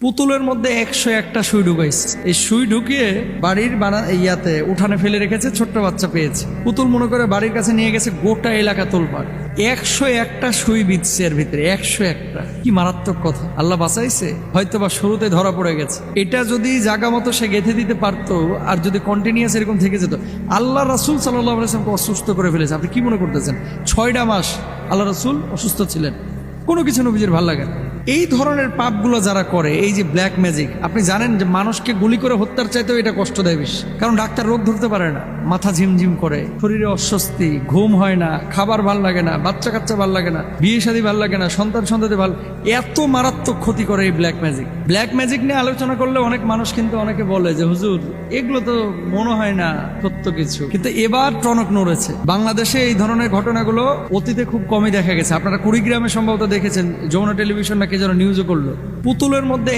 পুতুলের মধ্যে 101টা সুই ঢুকাইছে। এই সুই ঢুকিয়ে বাড়ির উঠানে ফেলে রেখেছে, ছোট্ট বাচ্চা পেয়েছে। পুতুল মনে করে বাড়ির কাছে নিয়ে গেছে, গোটা এলাকা তোলপাড়। 101টা সুই বিচ্ছে এর ভিতরে, 101টা। কি মারাত্মক কথা! আল্লাহ বাঁচাইছে, হয়তো বা শুরুতে ধরা পড়ে গেছে। এটা যদি জায়গা মতো সে গেঁথে দিতে পারতো, আর যদি কন্টিনিউয়াস এরকম থেকে যেত। আল্লাহ রাসূল সাল্লাল্লাহু আলাইহি ওয়াসাল্লামকে অসুস্থ করে ফেলেছে। আপনি কি মনে করতেছেন 6টা মাস আল্লাহ রাসূল অসুস্থ ছিলেন? কোনো কিছু নবীজির ভালো লাগে না। এই ধরনের পাপগুলো যারা করে, এই যে ব্ল্যাক ম্যাজিক, আপনি জানেন যে মানুষকে গুলি করে হত্যার চাইতেও এটা কষ্ট দেয় বেশি। কারণ ডাক্তার রোগ ধরতে পারে না, মাথা ঝিমঝিম করে, শরীরে অস্বস্তি, ঘুম হয় না, খাবার ভাল লাগে না, বাচ্চা কাচ্চা ভাল লাগে না, বিয়ে শাদী ভাল লাগে না, সন্তান ভাল। এত মারাত্মক ক্ষতি করে এই ব্ল্যাক ম্যাজিক। ব্ল্যাক ম্যাজিক নিয়ে আলোচনা করলে অনেক মানুষ কিন্তু অনেকে বলে যে হুজুর এগুলো তো মনে হয় না সত্য কিছু। কিন্তু এবার টনক নড়েছে। বাংলাদেশে এই ধরনের ঘটনাগুলো অতীতে খুব কমই দেখা গেছে। আপনারা কুড়িগ্রামে সম্ভবত দেখেছেন, যমুনা টেলিভিশন নাকি যেন নিউজও করলো, পুতুলের মধ্যে